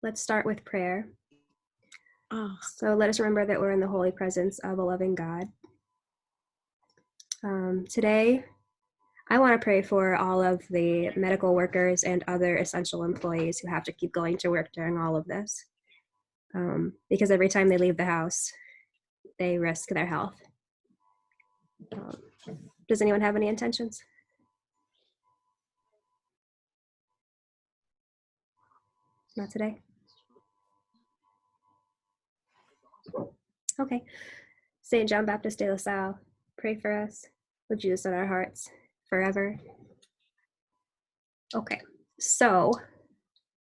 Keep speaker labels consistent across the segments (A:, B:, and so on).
A: Let's start with prayer.
B: Oh,
A: So let us remember that we're in the holy presence of a loving God. Today, I want to pray for all of the medical workers and other essential employees who have to keep going to work during all of this. Because every time they leave the house, they risk their health. Does anyone have any intentions? Not today? Okay. St. John Baptist de La Salle, pray for us with Jesus in our hearts forever. Okay, so,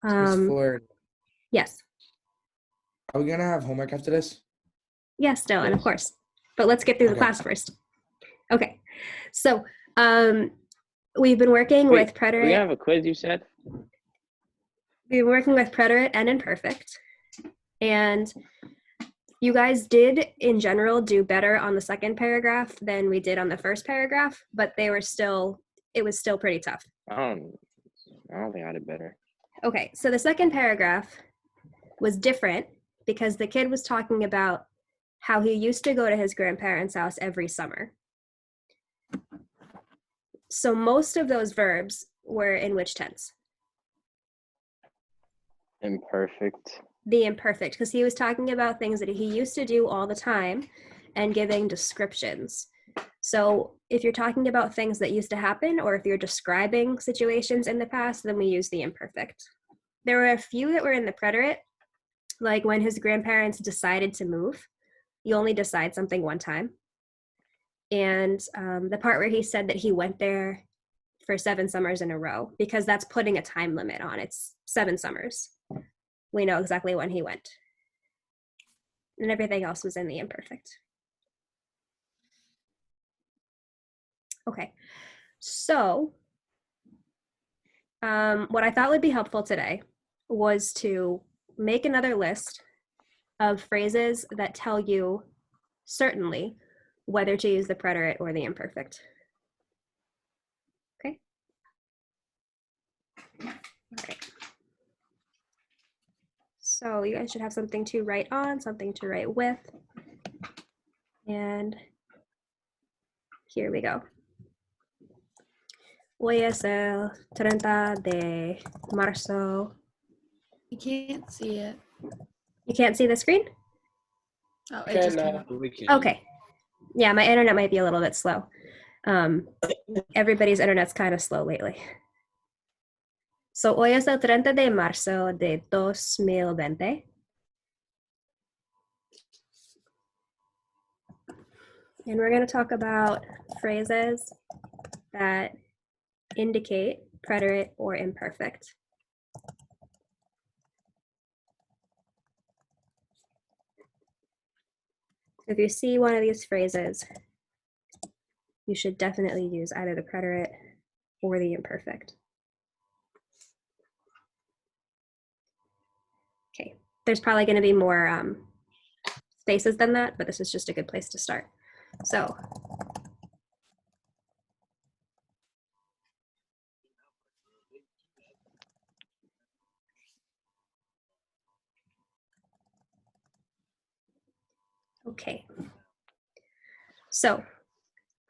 C: Miss Ford,
A: yes.
C: are we gonna have homework after this?
A: Yes, Dylan, of
C: Yes.
A: course. But let's get through the
C: Okay.
A: class first. Okay, so we've been working
D: Wait,
A: with preterite.
D: we have a quiz, you said?
A: We've been working with preterite and imperfect. And you guys did, in general, do better on the second paragraph than we did on the first paragraph, but it was still pretty tough.
D: I don't think I did better.
A: Okay, so the second paragraph was different because the kid was talking about how he used to go to his grandparents' house every summer. So most of those verbs were in which tense?
D: Imperfect.
A: The imperfect, because he was talking about things that he used to do all the time and giving descriptions. So if you're talking about things that used to happen, or if you're describing situations in the past, then we use the imperfect. There were a few that were in the preterite, like when his grandparents decided to move. You only decide something one time. And the part where he said that he went there for 7 summers in a row, because that's putting a time limit on it. It's 7 summers. We know exactly when he went. And everything else was in the imperfect. Okay, so what I thought would be helpful today was to make another list of phrases that tell you certainly whether to use the preterite or the imperfect. Okay? All right. So you guys should have something to write on, something to write with. And here we go. Hoy es el 30 de marzo.
B: you can't see it.
A: You can't see the screen?
B: Oh, it just came up.
A: Okay. Yeah, my internet might be a little bit slow. Everybody's internet's kind of slow lately. So hoy es el 30 de marzo de 2020. And we're going to talk about phrases that indicate preterite or imperfect. If you see one of these phrases, you should definitely use either the preterite or the imperfect. Okay, there's probably going to be more spaces than that, but this is just a good place to start. So, okay. So,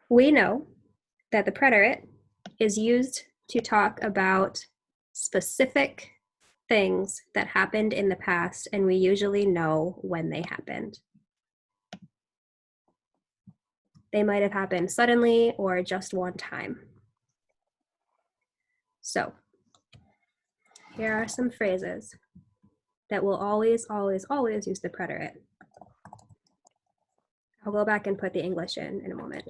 A: we know that the preterite is used to talk about specific things that happened in the past, and we usually know when they happened. They might have happened suddenly or just one time. So, here are some phrases that will always, always, always use the preterite. I'll go back and put the English in a moment.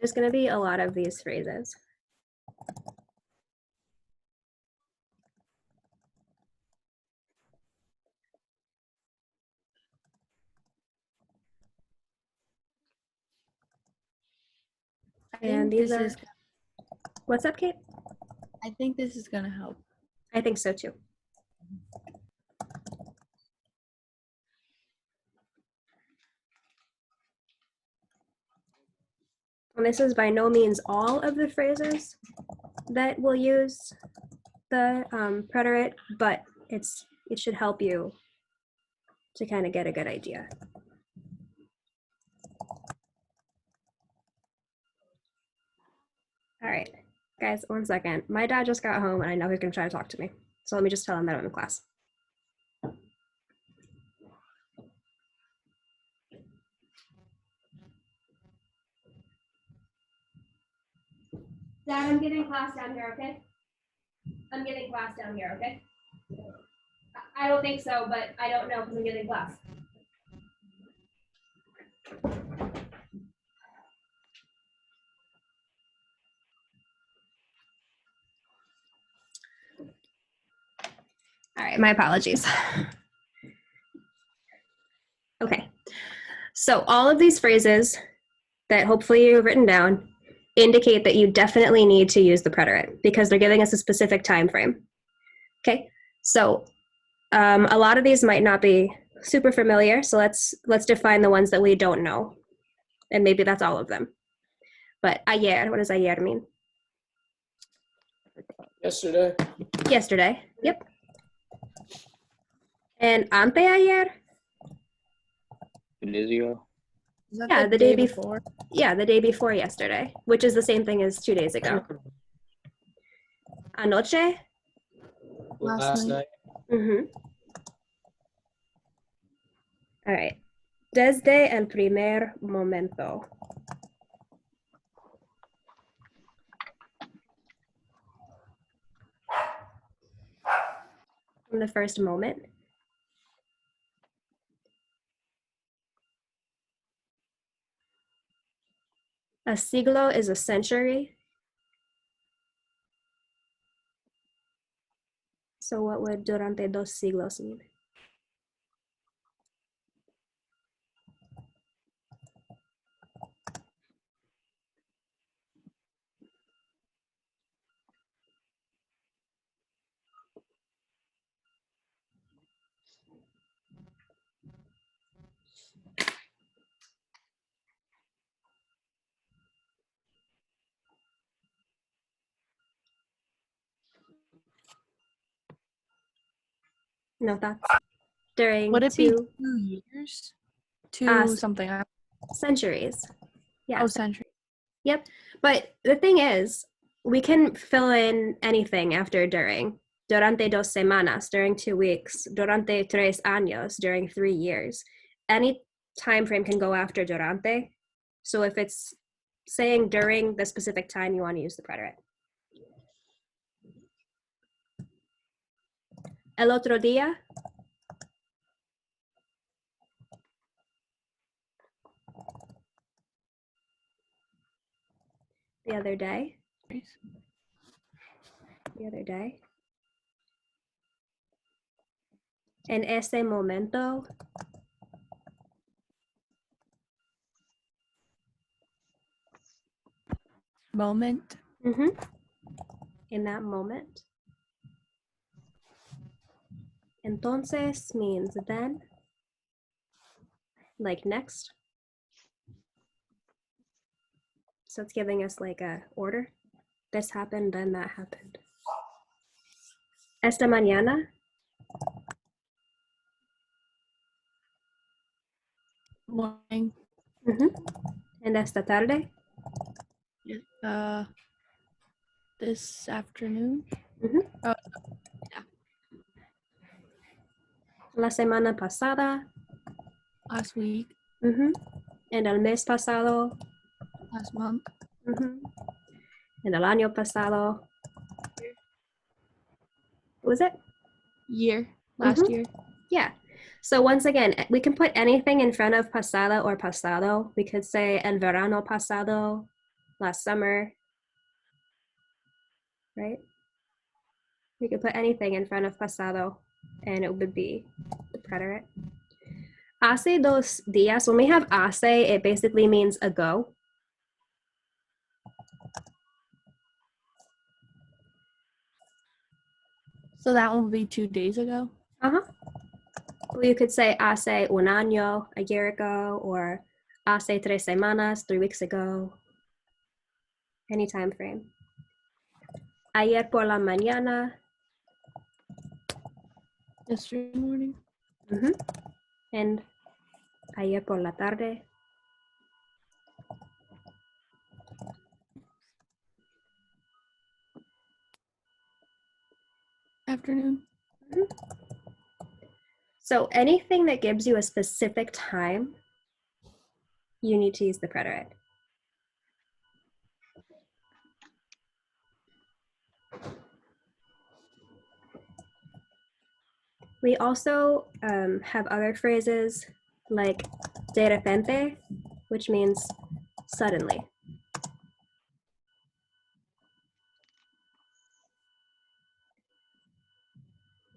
A: There's going to be a lot of these phrases. And these are, what's up, Kate?
B: I think this is gonna help.
A: I think so too. And this is by no means all of the phrases that will use the preterite, but it should help you to kind of get a good idea. All right, guys, 1 second. My dad just got home and I know he's gonna try to talk to me. So let me just tell him that I'm in class. Dad, I'm giving class down here, okay? I'm giving class down here, okay? I don't think so, but I don't know because I'm giving class. All right, my apologies. Okay, so all of these phrases that hopefully you've written down indicate that you definitely need to use the preterite because they're giving us a specific time frame. Okay, so a lot of these might not be super familiar, so let's define the ones that we don't know, and maybe that's all of them. But ayer, what does ayer mean?
C: Yesterday.
A: Yesterday, yep. And anteayer?
D: 2 days ago.
B: Is that
A: Yeah, the day before. Yeah, the day before yesterday, which is the same thing as 2 days ago. Anoche?
B: Last night.
A: Mm-hmm. All right. Desde el primer momento. From the first moment. A siglo is a century. So what would durante 2 siglos mean? No thoughts? During
B: Would it be
A: 2
B: 2 years? 2 something.
A: centuries. Yeah.
B: Oh, century.
A: Yep. But the thing is, we can fill in anything after during. Durante 2 semanas, during 2 weeks. Durante 3 años, during 3 years. Any time frame can go after durante. So if it's saying during the specific time, you want to use the preterite. El otro día. The other day. The other day. En ese momento.
B: Moment.
A: Mm-hmm. In that moment. Entonces means then. Like next. So it's giving us like a order. This happened, then that happened. Esta mañana.
B: Morning.
A: Mm-hmm. And esta tarde.
B: This afternoon.
A: Mm-hmm.
B: Oh,
A: La semana pasada.
B: last week.
A: Mm-hmm. And el mes pasado.
B: Last month.
A: Mm-hmm. And el año pasado. What was it?
B: Year. Last year.
A: Yeah. So once again, we can put anything in front of pasada or pasado. We could say el verano pasado, last summer, right? We could put anything in front of pasado and it would be the preterite. Hace 2 días, when we have hace, it basically means ago.
B: So that one will be 2 days ago.
A: Uh-huh. Well, you could say hace un año, a year ago, or hace 3 semanas, 3 weeks ago. Any time frame. Ayer por la mañana.
B: Yesterday morning.
A: Mm-hmm. And ayer por la tarde.
B: Afternoon.
A: So anything that gives you a specific time, you need to use the preterite. We also have other phrases like de repente, which means suddenly.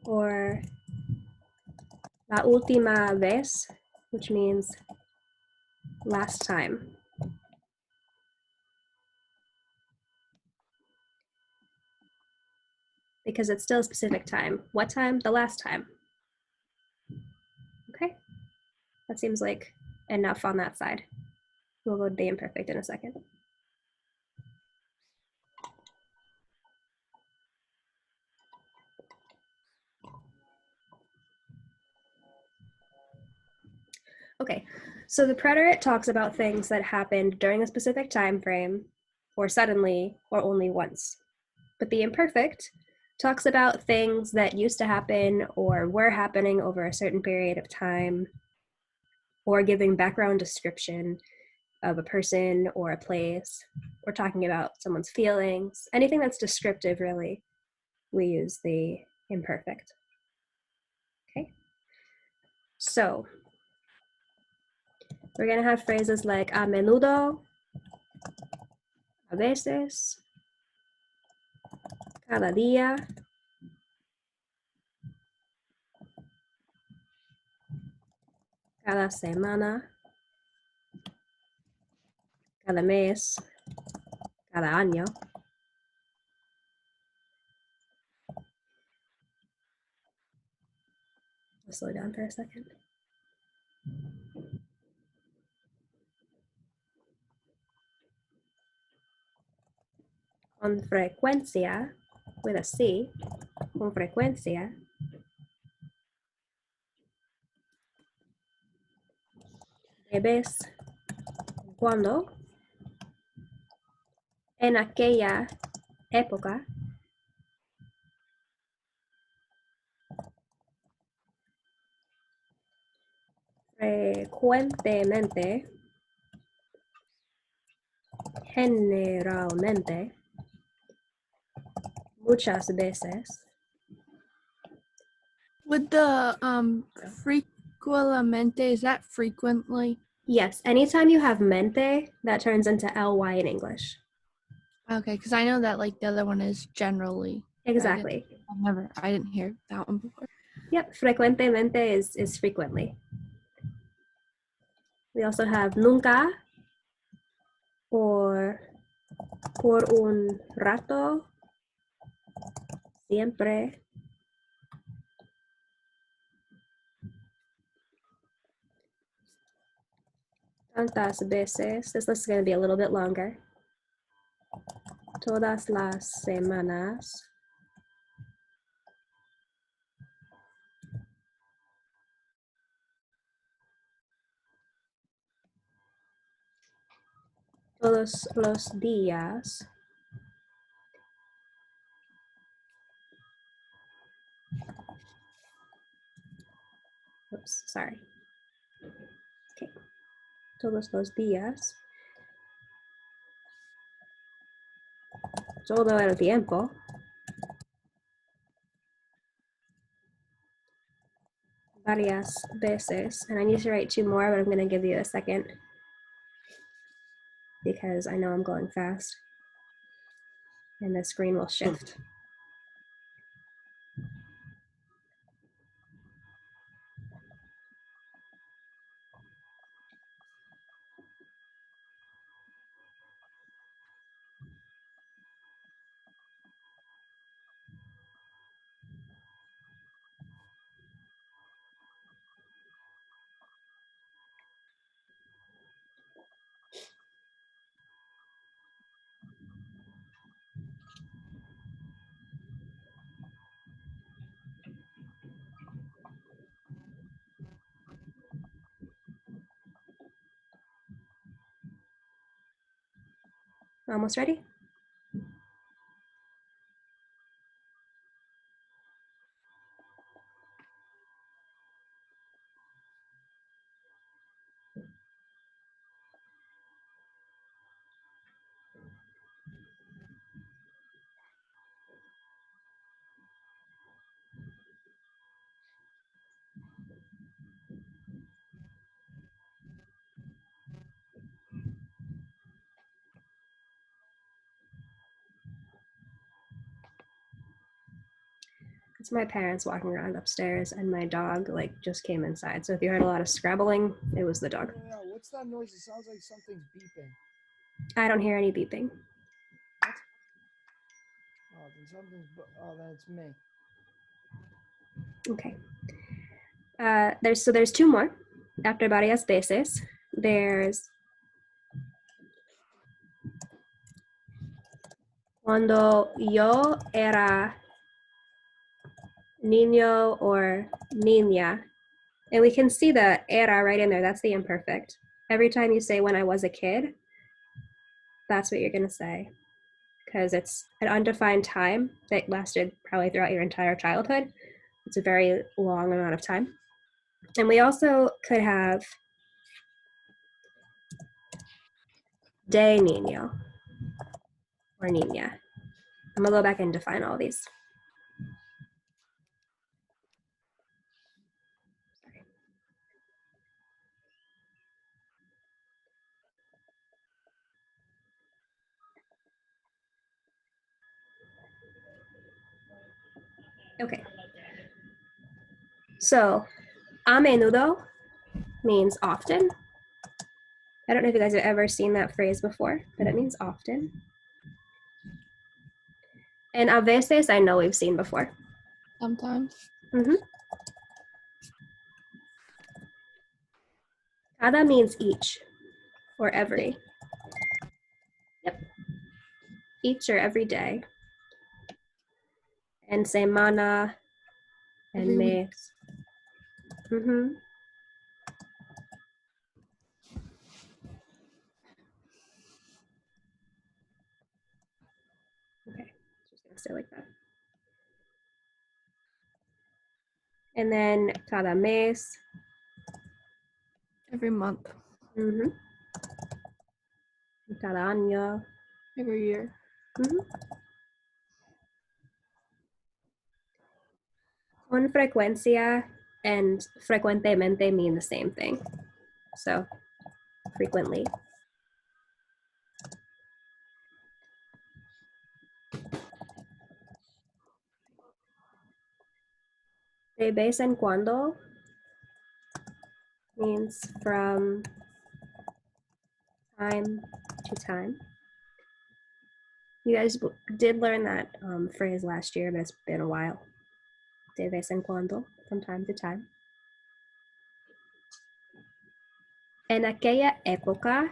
A: Or la última vez, which means last time. Because it's still a specific time. What time? The last time. Okay, that seems like enough on that side. We'll go to the imperfect in a second. Okay, so the preterite talks about things that happened during a specific time frame, or suddenly, or only once. But the imperfect talks about things that used to happen or were happening over a certain period of time, or giving background description of a person or a place, or talking about someone's feelings. Anything that's descriptive, really, we use the imperfect. Okay, so we're gonna have phrases like a menudo, a veces, cada día, cada semana, cada mes, cada año. I'll slow down for a second. Con frecuencia, with a C, con frecuencia. De vez en cuando. En aquella época. Frecuentemente. Generalmente. Muchas veces.
B: With the frequentemente, is that frequently?
A: Yes, anytime you have mente, that turns into ly in English.
B: Okay, because I know that like the other one is generally.
A: Exactly.
B: I didn't hear that one before.
A: Yep, frecuentemente is frequently. We also have nunca, or por un rato, siempre. Tantas veces. This list is going to be a little bit longer. Todas las semanas. Todos los días. Oops, sorry. Okay. Todos los días. Todo el tiempo. Varias veces. And I need to write 2 more, but I'm going to give you a second. because I know I'm going fast. And the screen will shift. Almost ready? It's my parents walking around upstairs, and my dog like just came inside. So if you heard a lot of scrabbling, it was the dog.
C: No, what's that noise? It sounds like something's beeping.
A: I don't hear any beeping.
C: Oh, then something's. Oh, then it's me.
A: Okay. There's two more after varias veces. There's cuando yo era niño or niña. And we can see the era right in there. That's the imperfect. Every time you say when I was a kid, that's what you're going to say, because it's an undefined time that lasted probably throughout your entire childhood. It's a very long amount of time. And we also could have de niño or niña. I'm gonna go back and define all these. Okay. So, a menudo means often. I don't know if you guys have ever seen that phrase before, but it means often. And a veces, I know we've seen before.
B: Sometimes.
A: Cada means each or every. Yep. Each or every day. And semana and
B: Every week.
A: mes. Mm-hmm. Okay, just gonna stay like that. And then cada mes.
B: Every month.
A: Mm-hmm. Cada año.
B: Every year.
A: Mm-hmm. Con frecuencia and frecuentemente mean the same thing. So, frequently. De vez en cuando means from time to time. You guys did learn that phrase last year, but it's been a while. De vez en cuando, from time to time. En aquella época,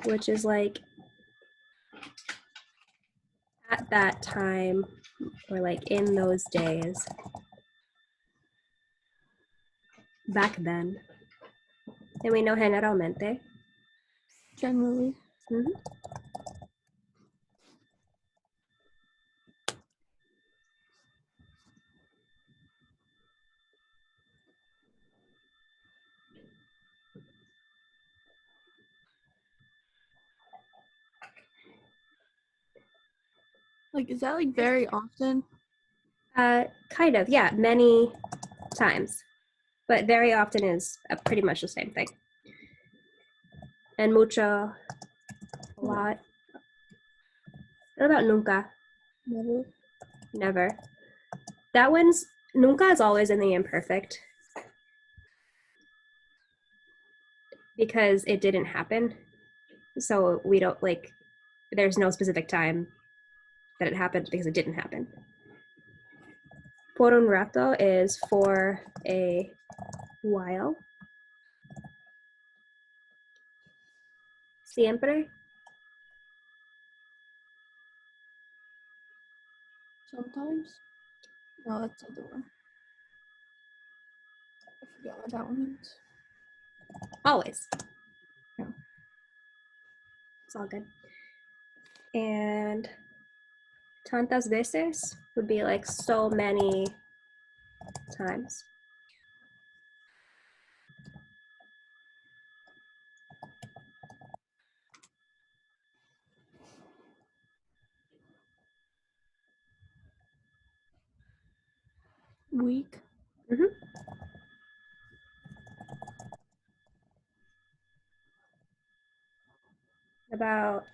A: which is like at that time, or like in those days, back then. And we know generalmente.
B: Generally.
A: Mm-hmm.
B: Like, is that like very often?
A: Kind of, yeah, many times. But very often is pretty much the same thing. And mucho, a lot. What about nunca?
B: Never.
A: Never. That one's, nunca is always in the imperfect because it didn't happen. So we don't like, there's no specific time that it happened because it didn't happen. Por un rato is for a while. Siempre.
B: Sometimes. No, that's the other one. I forgot what that one means.
A: Always.
B: Yeah.
A: It's all good. And tantas veces would be like so many times.
B: Week.
A: Mhm. About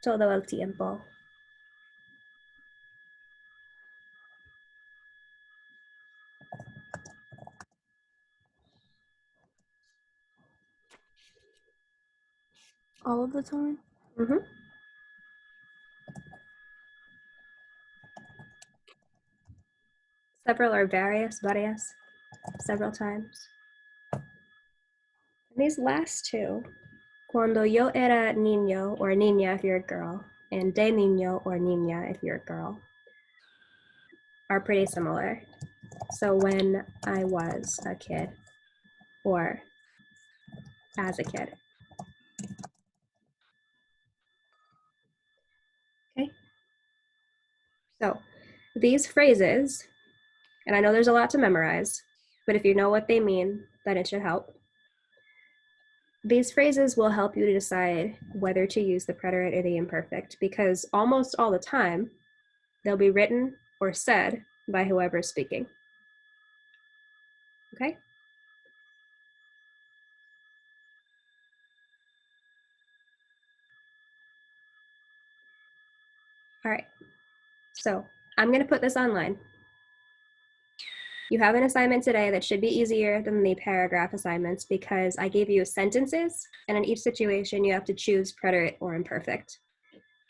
A: todo el tiempo.
B: All of the time.
A: Mhm. Several or various, several times. And these last two, cuando yo era niño or niña if you're a girl, and de niño or niña if you're a girl, are pretty similar. So when I was a kid or as a kid. Okay. So these phrases, and I know there's a lot to memorize, but if you know what they mean, then it should help. These phrases will help you to decide whether to use the preterite or the imperfect because almost all the time, they'll be written or said by whoever's speaking. Okay? All right. So I'm going to put this online. You have an assignment today that should be easier than the paragraph assignments because I gave you sentences, and in each situation, you have to choose preterite or imperfect.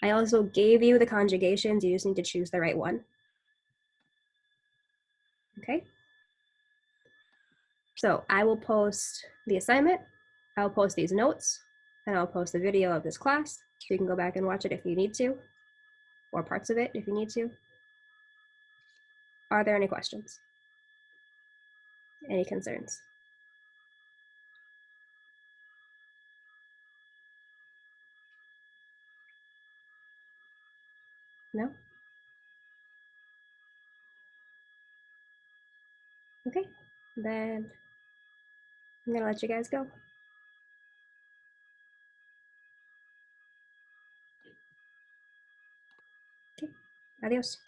A: I also gave you the conjugations. You just need to choose the right one. Okay? So I will post the assignment, I'll post these notes, and I'll post a video of this class so you can go back and watch it if you need to, or parts of it if you need to. Are there any questions? Any concerns? No? Okay, then I'm gonna let you guys go. Okay, adios.